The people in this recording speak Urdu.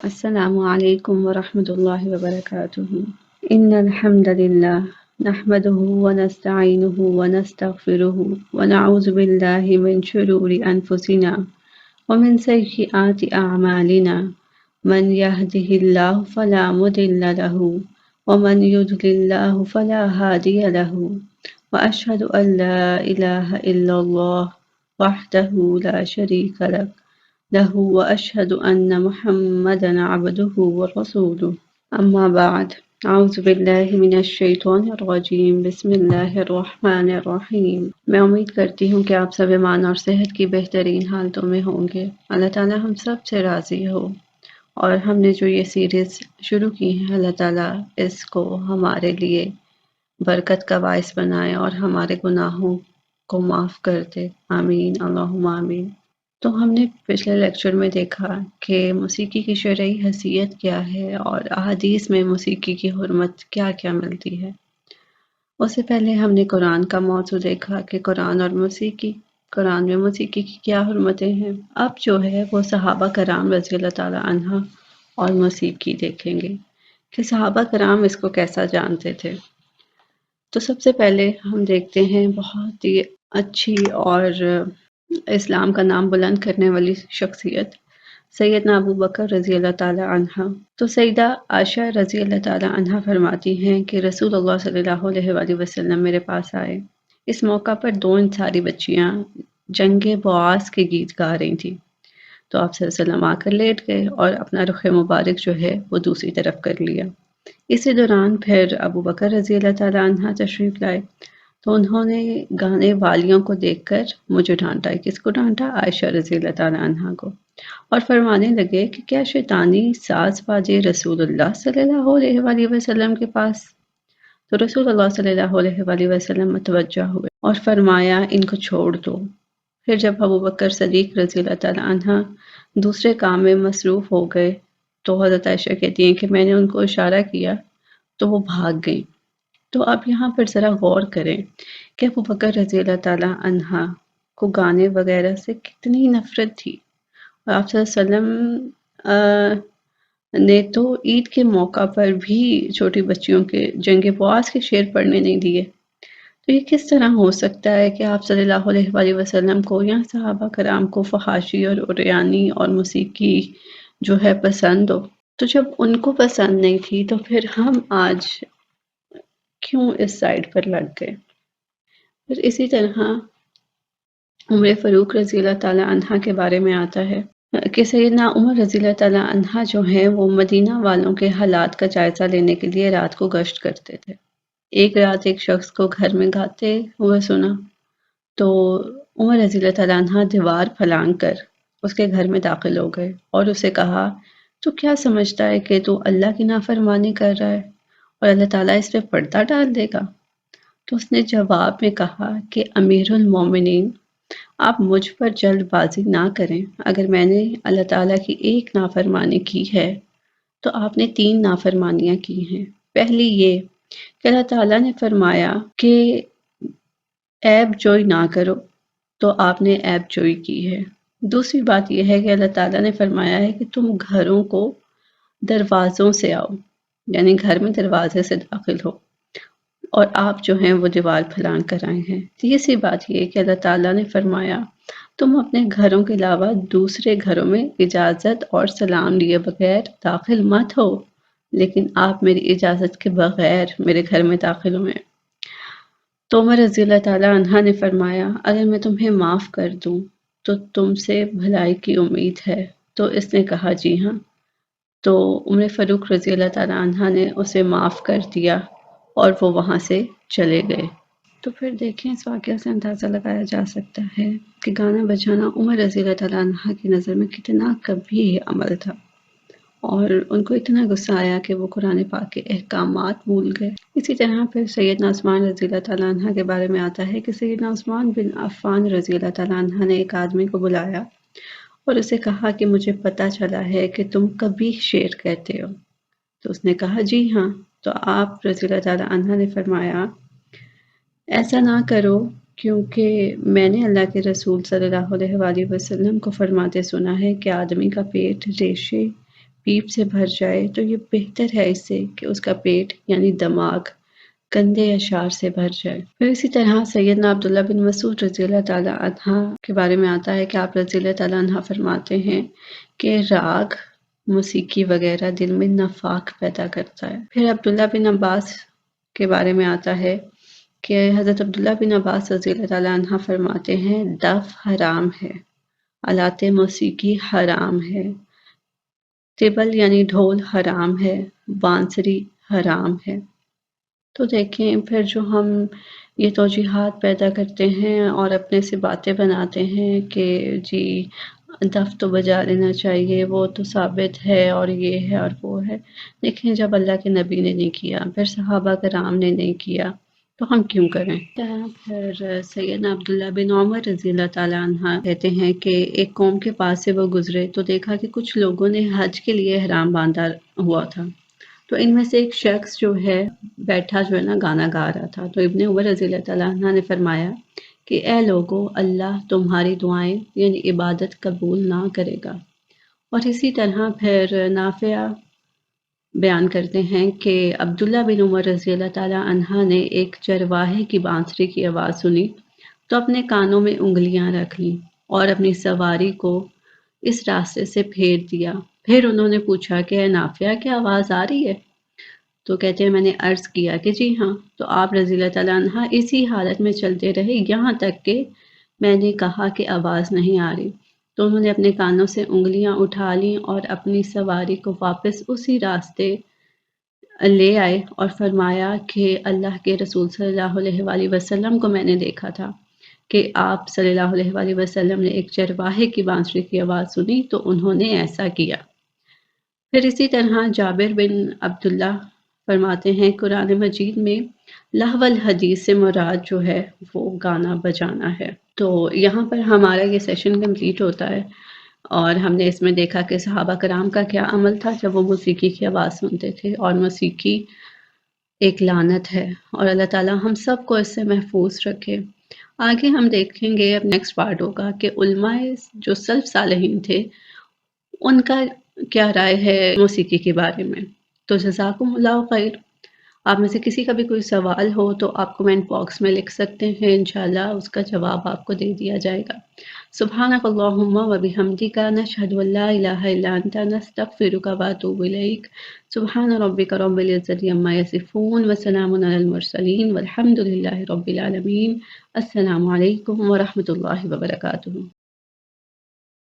السلام عليكم ورحمة الله وبركاته. إن الحمد لله نحمده ونستعينه ونستغفره ونعوذ بالله من شرور أنفسنا ومن سيئات أعمالنا من يهده الله فلا مضل له ومن يضلل الله فلا هادي له وأشهد أن لا إله إلا الله وحده لا شريك له وأشهد أن محمدا عبده ورسوله أما بعد أعوذ بالله من الشیطان الرجیم بسم اللہ الرحمن الرحیم۔ میں امید کرتی ہوں کہ آپ سب ایمان اور صحت کی بہترین حالتوں میں ہوں گے۔ اللہ تعالی ہم سب سے راضی ہو، اور ہم نے جو یہ سیریز شروع کی ہے اللہ تعالی اس کو ہمارے لیے برکت کا باعث بنائے اور ہمارے گناہوں کو معاف کر دے، آمین اللہم آمین۔ تو ہم نے پچھلے لیکچر میں دیکھا کہ موسیقی کی شرعی حیثیت کیا ہے اور احادیث میں موسیقی کی حرمت کیا کیا ملتی ہے۔ اس سے پہلے ہم نے قرآن کا موضوع دیکھا کہ قرآن اور موسیقی، قرآن میں موسیقی کی کیا حرمتیں ہیں۔ اب جو ہے وہ صحابہ کرام رضی اللہ تعالی عنہ اور موسیقی دیکھیں گے کہ صحابہ کرام اس کو کیسا جانتے تھے۔ تو سب سے پہلے ہم دیکھتے ہیں بہت ہی اچھی اور اسلام کا نام بلند کرنے والی شخصیت سیدنا ابو بکر رضی اللہ تعالی عنہ۔ تو سیدہ عائشہ رضی اللہ تعالی عنہ فرماتی ہیں کہ رسول اللہ صلی اللہ علیہ وآلہ وسلم میرے پاس آئے۔ اس موقع پر دو انصاری بچیاں جنگ بعاث کے گیت گا رہی تھیں، تو آپ صلی اللہ علیہ وسلم آ کر لیٹ گئے اور اپنا رخ مبارک جو ہے وہ دوسری طرف کر لیا۔ اسی دوران پھر ابو بکر رضی اللہ تعالی عنہ تشریف لائے، تو انہوں نے گانے والیوں کو دیکھ کر مجھے ڈانٹا۔ کس کو ڈانٹا؟ عائشہ رضی اللہ تعالی عنہ کو، اور فرمانے لگے کہ کیا شیطانی ساز باجے رسول اللہ صلی اللہ علیہ وآلہ وسلم کے پاس؟ تو رسول اللہ صلی اللہ علیہ وآلہ وسلم متوجہ ہوئے اور فرمایا ان کو چھوڑ دو۔ پھر جب ابو بکر صدیق رضی اللہ تعالی عنہ دوسرے کام میں مصروف ہو گئے تو حضرت عائشہ کہتی ہیں کہ میں نے ان کو اشارہ کیا تو وہ بھاگ گئیں۔ تو آپ یہاں پر ذرا غور کریں کہ ابو بکر رضی اللہ تعالی عنہ کو گانے وغیرہ سے کتنی نفرت تھی، اور آپ صلی اللہ علیہ وسلم نے تو عید کے موقع پر بھی چھوٹی بچیوں کے جنگ بعاث کے شعر پڑھنے نہیں دیے۔ تو یہ کس طرح ہو سکتا ہے کہ آپ صلی اللہ علیہ وآلہ وسلم کو یا صحابہ کرام کو فحاشی اور عریانی اور موسیقی جو ہے پسند ہو؟ تو جب ان کو پسند نہیں تھی تو پھر ہم آج کیوں اس سائڈ پر لگ گئے؟ پھر اسی طرح عمر فاروق رضی اللہ تعالی عنہ کے بارے میں آتا ہے کہ سیدنا عمر رضی اللہ تعالی عنہ جو ہیں وہ مدینہ والوں کے حالات کا جائزہ لینے کے لیے رات کو گشت کرتے تھے۔ ایک رات ایک شخص کو گھر میں گاتے ہوئے سنا، تو عمر رضی اللہ تعالی عنہ دیوار پھلانگ کر اس کے گھر میں داخل ہو گئے اور اسے کہا تو کیا سمجھتا ہے کہ تو اللہ کی نافرمانی کر رہا ہے اور اللہ تعالیٰ اس پہ پردہ ڈال دے گا؟ تو اس نے جواب میں کہا کہ امیر المومنین، آپ مجھ پر جلد بازی نہ کریں، اگر میں نے اللہ تعالیٰ کی ایک نافرمانی کی ہے تو آپ نے 3 نافرمانیاں کی ہیں۔ پہلی یہ کہ اللہ تعالیٰ نے فرمایا کہ عیب جوئی نہ کرو، تو آپ نے عیب جوئی کی ہے۔ دوسری بات یہ ہے کہ اللہ تعالیٰ نے فرمایا ہے کہ تم گھروں کو دروازوں سے آؤ، یعنی گھر میں دروازے سے داخل ہو، اور آپ جو ہیں وہ دیوار پھلانگ کر آئے ہیں۔ تیسری بات یہ کہ اللہ تعالیٰ نے فرمایا تم اپنے گھروں کے علاوہ دوسرے گھروں میں اجازت اور سلام لیے بغیر داخل مت ہو، لیکن آپ میری اجازت کے بغیر میرے گھر میں داخل ہوئے۔ تو عمر رضی اللہ تعالیٰ عنہ نے فرمایا اگر میں تمہیں معاف کر دوں تو تم سے بھلائی کی امید ہے؟ تو اس نے کہا جی ہاں۔ تو عمر فاروق رضی اللہ تعالیٰ عنہ نے اسے معاف کر دیا اور وہ وہاں سے چلے گئے۔ تو پھر دیکھیں اس واقعہ سے اندازہ لگایا جا سکتا ہے کہ گانا بجانا عمر رضی اللہ تعالیٰ عنہ کی نظر میں کتنا قبیح عمل تھا، اور ان کو اتنا غصہ آیا کہ وہ قرآن پاک کے احکامات بھول گئے۔ اسی طرح پھر سیدنا عثمان رضی اللہ تعالیٰ عنہ کے بارے میں آتا ہے کہ سیدنا عثمان بن عفان رضی اللہ تعالیٰ عنہ نے ایک آدمی کو بلایا اور اسے کہا کہ مجھے پتہ چلا ہے کہ تم قبیح شعر کہتے ہو۔ تو اس نے کہا جی ہاں۔ تو آپ رضی اللہ تعالیٰ عنہ نے فرمایا ایسا نہ کرو، کیونکہ میں نے اللہ کے رسول صلی اللہ علیہ وآلہ وسلم کو فرماتے سنا ہے کہ آدمی کا پیٹ ریشے پیپ سے بھر جائے تو یہ بہتر ہے اس سے کہ اس کا پیٹ یعنی دماغ گندے اشعار سے بھر جائے۔ پھر اسی طرح سیدنا عبداللہ بن مسعود رضی اللہ تعالیٰ عنہ کے بارے میں آتا ہے کہ آپ رضی اللہ تعالیٰ عنہ فرماتے ہیں کہ راگ، موسیقی وغیرہ دل میں نفاق پیدا کرتا ہے۔ پھر عبداللہ بن عباس کے بارے میں آتا ہے کہ حضرت عبداللہ بن عباس رضی اللہ تعالیٰ عنہ فرماتے ہیں دف حرام ہے، آلات موسیقی حرام ہے، طبل یعنی ڈھول حرام ہے، بانسری حرام ہے۔ تو دیکھیں پھر جو ہم یہ توجیحات پیدا کرتے ہیں اور اپنے سے باتیں بناتے ہیں کہ جی دف تو بجا لینا چاہیے، وہ تو ثابت ہے اور یہ ہے اور وہ ہے۔ دیکھیں جب اللہ کے نبی نے نہیں کیا، پھر صحابہ کرام نے نہیں کیا، تو ہم کیوں کریں؟ پھر سیدنا عبداللہ بن عمر رضی اللہ تعالیٰ عنہ کہتے ہیں کہ ایک قوم کے پاس سے وہ گزرے تو دیکھا کہ کچھ لوگوں نے حج کے لیے احرام باندھا ہوا تھا، تو ان میں سے ایک شخص جو ہے بیٹھا جو ہے نا گانا گا رہا تھا، تو ابن عمر رضی اللہ تعالیٰ عنہ نے فرمایا کہ اے لوگو، اللہ تمہاری دعائیں یعنی عبادت قبول نہ کرے گا۔ اور اسی طرح پھر نافع بیان کرتے ہیں کہ عبداللہ بن عمر رضی اللہ تعالیٰ عنہ نے ایک چرواہے کی بانسری کی آواز سنی تو اپنے کانوں میں انگلیاں رکھ لیں اور اپنی سواری کو اس راستے سے پھیر دیا۔ پھر انہوں نے پوچھا کہ اے نافع، کیا آواز آ رہی ہے؟ تو کہتے ہیں میں نے عرض کیا کہ جی ہاں، تو آپ رضی اللہ تعالیٰ عنہ اسی حالت میں چلتے رہے یہاں تک کہ میں نے کہا کہ آواز نہیں آ رہی، تو انہوں نے اپنے کانوں سے انگلیاں اٹھا لیں اور اپنی سواری کو واپس اسی راستے لے آئے اور فرمایا کہ اللہ کے رسول صلی اللہ علیہ وآلہ وسلم کو میں نے دیکھا تھا کہ آپ صلی اللہ علیہ وآلہ وسلم نے ایک چرواہے کی بانسری کی آواز سنی تو انہوں نے ایسا کیا۔ پھر اسی طرح جابر بن عبداللہ فرماتے ہیں قرآن مجید میں لہو الحدیث سے مراد جو ہے وہ گانا بجانا ہے۔ تو یہاں پر ہمارا یہ سیشن کمپلیٹ ہوتا ہے اور ہم نے اس میں دیکھا کہ صحابہ کرام کا کیا عمل تھا جب وہ موسیقی کی آواز سنتے تھے، اور موسیقی ایک لعنت ہے اور اللہ تعالیٰ ہم سب کو اس سے محفوظ رکھے۔ آگے ہم دیکھیں گے، اب نیکسٹ پارٹ ہوگا کہ علماء جو سلف صالحین تھے ان کا کیا رائے ہے موسیقی کے بارے میں۔ تو جزاکم اللہ خیر۔ آپ میں سے کسی کا بھی کوئی سوال ہو تو آپ کمنٹ باکس میں لکھ سکتے ہیں، انشاءاللہ اس کا جواب آپ کو دے دیا جائے گا۔ سبحانک اللہم و بحمدک، نشہد ان لا الہ الا انت، نستغفرک و اتوب الیک۔ سبحان ربک رب العزت عما یصفون وسلام علی المرسلین والحمد للہ رب العالمین۔ السلام علیکم ورحمۃ اللہ وبرکاتہ۔